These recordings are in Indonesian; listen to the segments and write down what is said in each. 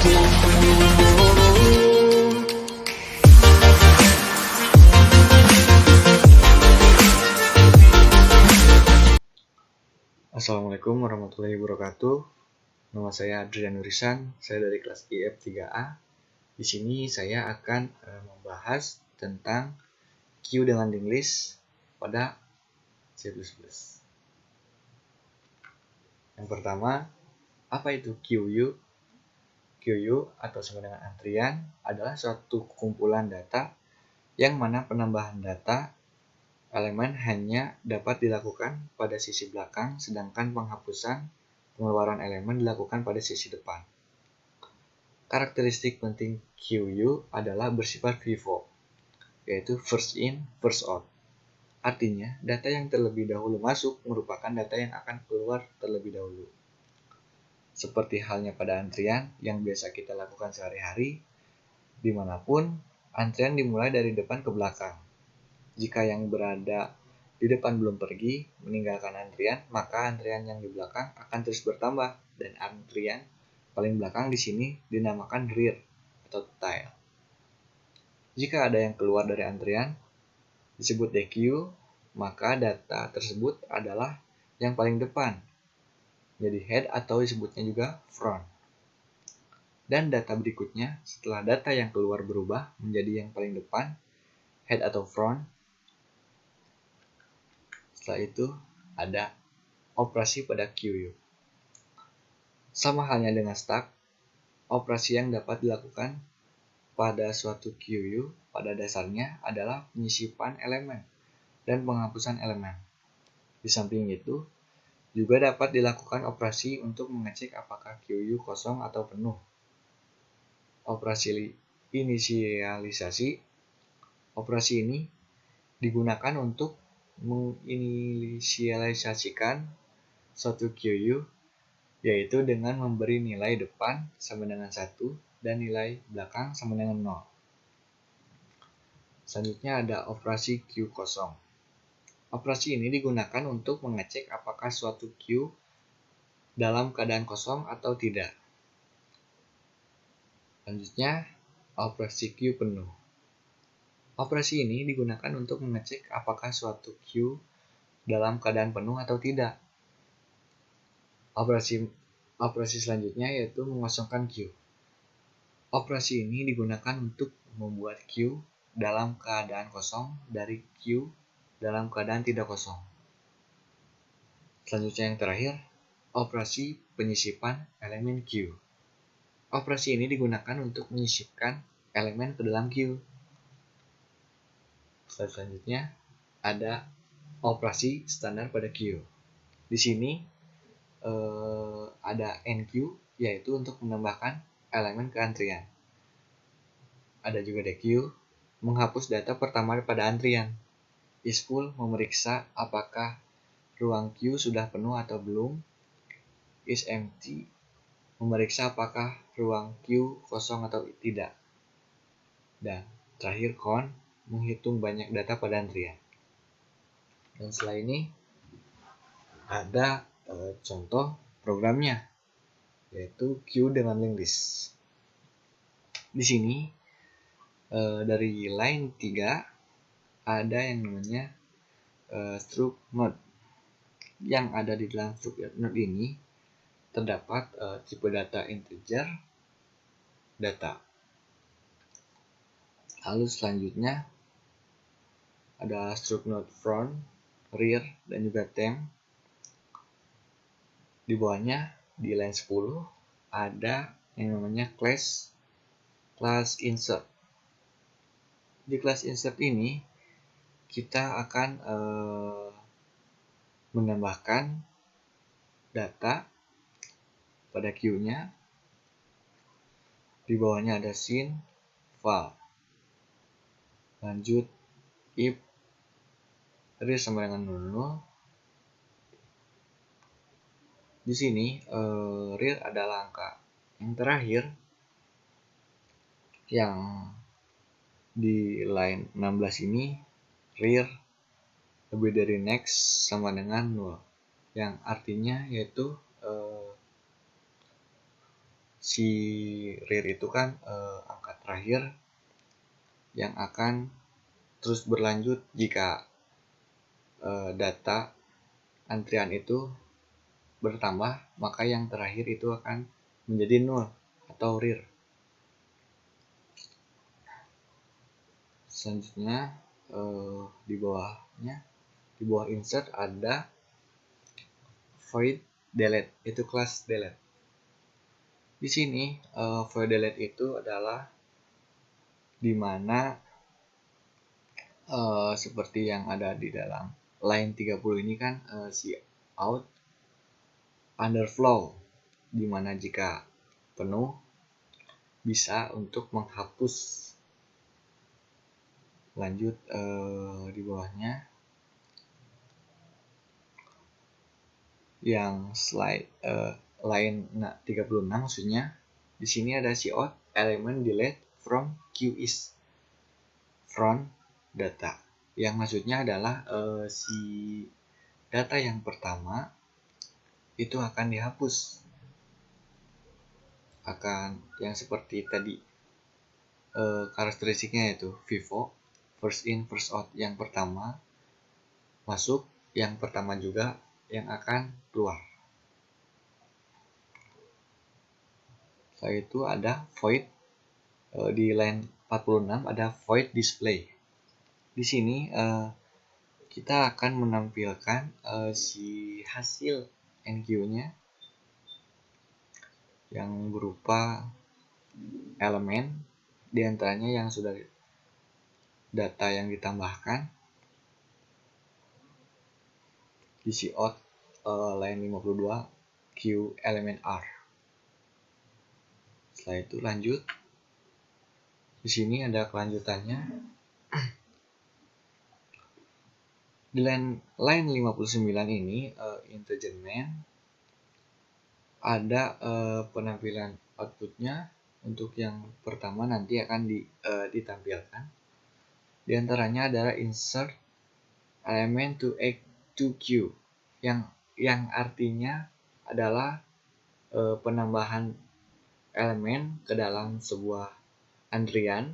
Assalamualaikum warahmatullahi wabarakatuh. Nama saya Adrian Nurisan, saya dari kelas IF 3A. Di sini saya akan membahas tentang Q dengan linked list pada C++. Yang pertama, apa itu QU? QU atau sama dengan antrian adalah suatu kumpulan data yang mana penambahan data elemen hanya dapat dilakukan pada sisi belakang, sedangkan penghapusan pengeluaran elemen dilakukan pada sisi depan. Karakteristik penting QU adalah bersifat FIFO, yaitu first in, first out. Artinya, data yang terlebih dahulu masuk merupakan data yang akan keluar terlebih dahulu. Seperti halnya pada antrian yang biasa kita lakukan sehari-hari, dimanapun antrian dimulai dari depan ke belakang. Jika yang berada di depan belum pergi, meninggalkan antrian, maka antrian yang di belakang akan terus bertambah, dan antrian paling belakang di sini dinamakan rear atau tail. Jika ada yang keluar dari antrian, disebut DQ, maka data tersebut adalah yang paling depan, jadi head atau disebutnya juga front. Dan data berikutnya, setelah data yang keluar berubah menjadi yang paling depan, head atau front, setelah itu ada operasi pada QU. Sama halnya dengan stack, operasi yang dapat dilakukan pada suatu QU pada dasarnya adalah penyisipan elemen dan penghapusan elemen. Di samping itu, juga dapat dilakukan operasi untuk mengecek apakah QU kosong atau penuh. Operasi inisialisasi. Operasi ini digunakan untuk menginisialisasikan suatu QU, yaitu dengan memberi nilai depan sama dengan 1 dan nilai belakang sama dengan 0. Selanjutnya ada operasi Q kosong. Operasi ini digunakan untuk mengecek apakah suatu Q dalam keadaan kosong atau tidak. Selanjutnya, operasi Q penuh. Operasi ini digunakan untuk mengecek apakah suatu Q dalam keadaan penuh atau tidak. Operasi selanjutnya yaitu mengosongkan Q. Operasi ini digunakan untuk membuat Q dalam keadaan kosong dari Q dalam keadaan tidak kosong. Selanjutnya yang terakhir, operasi penyisipan elemen Q. Operasi ini digunakan untuk menyisipkan elemen ke dalam Q. Selanjutnya ada operasi standar pada Q. Di sini ada NQ, yaitu untuk menambahkan elemen ke antrian. Ada juga DQ, menghapus data pertama pada antrian. Isfull memeriksa apakah ruang Q sudah penuh atau belum. Isempty memeriksa apakah ruang Q kosong atau tidak. Dan terakhir count, menghitung banyak data pada antrian. Dan setelah ini ada contoh programnya, yaitu Q dengan linked list. Di sini dari line 3 ada yang namanya struct node. Yang ada di dalam struct node ini terdapat tipe data integer, data. Lalu selanjutnya ada struct node front, rear, dan juga temp. Di bawahnya di line 10 ada yang namanya class insert. Di class insert ini kita akan menambahkan data pada Q-nya. Di bawahnya ada scene, file. Lanjut if real sama dengan 00. Di sini real adalah angka. Yang terakhir yang di line 16 ini real lebih dari next sama dengan 0. Yang artinya yaitu si rear itu kan angka terakhir yang akan terus berlanjut jika data antrian itu bertambah, maka yang terakhir itu akan menjadi 0 atau rear. Selanjutnya di bawah insert ada void delete, itu kelas delete. Di sini void delete itu adalah dimana seperti yang ada di dalam line 30 ini kan si out underflow, dimana jika penuh bisa untuk menghapus. Lanjut di bawahnya yang slide line 36 maksudnya, di sini ada cout element delete from queue is front data, yang maksudnya adalah si data yang pertama itu akan dihapus, akan yang seperti tadi karakteristiknya yaitu FIFO first in first out, yang pertama masuk, yang pertama juga yang akan keluar. Setelah itu ada void di line 46 ada void display. Di sini kita akan menampilkan si hasil NQ-nya yang berupa elemen, diantaranya yang sudah data yang ditambahkan di cout line 52 Q elemen R. Setelah itu lanjut. Di sini ada kelanjutannya. Di line 59 ini integer main ada penampilan outputnya. Untuk yang pertama nanti akan ditampilkan. Di antaranya adalah insert element to add to queue, yang artinya adalah penambahan elemen ke dalam sebuah antrian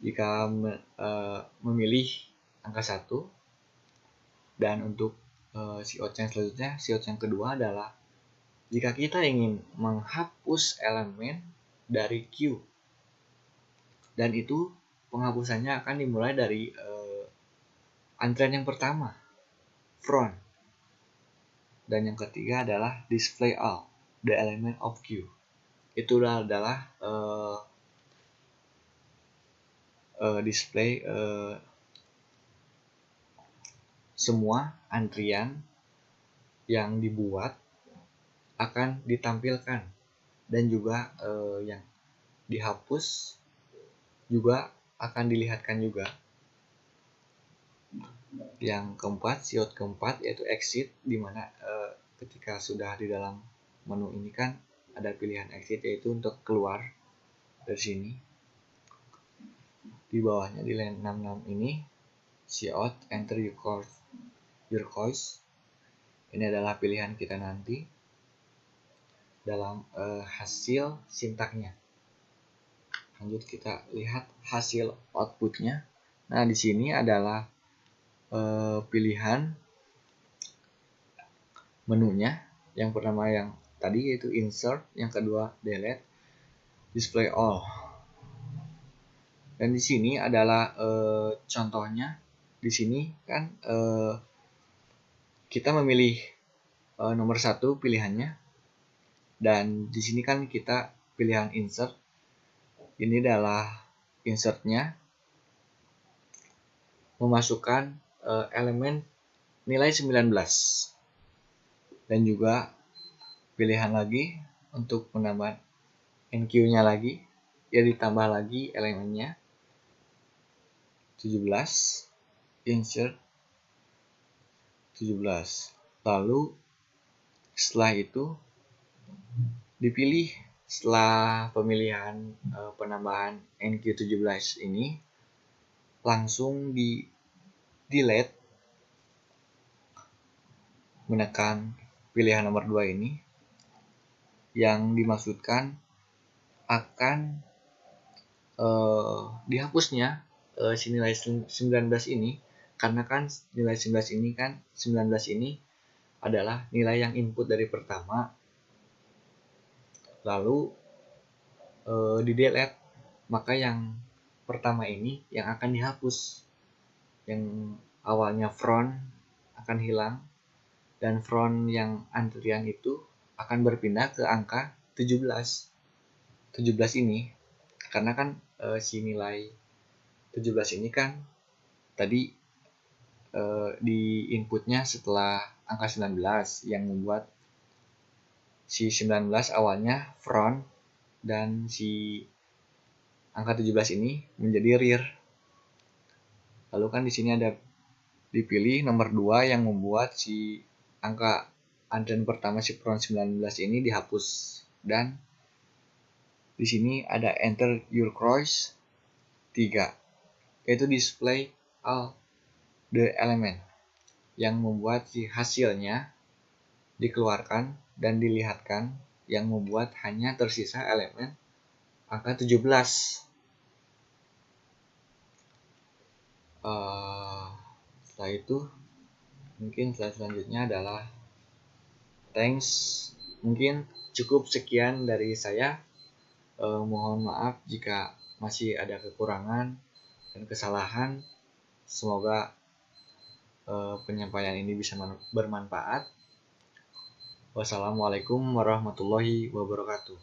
jika memilih angka 1. Dan untuk cout yang selanjutnya, cout yang kedua adalah jika kita ingin menghapus elemen dari queue, dan itu penghapusannya akan dimulai dari antrian yang pertama, front. Dan yang ketiga adalah display all the element of queue. Itu adalah display semua antrian yang dibuat akan ditampilkan, dan juga yang dihapus juga akan dilihatkan juga. Yang keempat, cout keempat yaitu exit, dimana ketika sudah di dalam menu ini kan ada pilihan exit, yaitu untuk keluar dari sini. Di bawahnya di line 66 ini cout enter your course. Ini adalah pilihan kita nanti dalam hasil sintaknya. Lanjut kita lihat hasil outputnya. Nah, di sini adalah pilihan menunya. Yang pertama yang tadi yaitu insert, yang kedua delete, display all. Dan di sini adalah contohnya. Di sini kan kita memilih nomor 1 pilihannya, dan di sini kan kita pilihan insert. Ini adalah insertnya, memasukkan elemen nilai 19, dan juga pilihan lagi untuk menambah NQ-nya lagi, ya ditambah lagi elemennya 17, insert 17. Lalu setelah itu dipilih, setelah pemilihan penambahan NQ17 ini langsung di delete, menekan pilihan nomor 2 ini, yang dimaksudkan akan dihapusnya si nilai 19 ini, karena kan nilai 19 ini adalah nilai yang input dari pertama, lalu di delete, maka yang pertama ini yang akan dihapus, yang awalnya front akan hilang, dan front yang antrian itu akan berpindah ke angka 17 ini, karena kan si nilai 17 ini kan tadi di inputnya setelah angka 19, yang membuat si 19 awalnya front dan si angka 17 ini menjadi rear. Lalu kan di sini ada dipilih nomor 2 yang membuat si angka antrian pertama si front 19 ini dihapus, dan di sini ada enter your choice 3, yaitu display all the element, yang membuat si hasilnya dikeluarkan dan dilihatkan, yang membuat hanya tersisa elemen angka 17. Setelah itu mungkin slide selanjutnya adalah thanks. Mungkin cukup sekian dari saya. Mohon maaf jika masih ada kekurangan dan kesalahan. Semoga penyampaian ini bisa bermanfaat. Wassalamualaikum warahmatullahi wabarakatuh.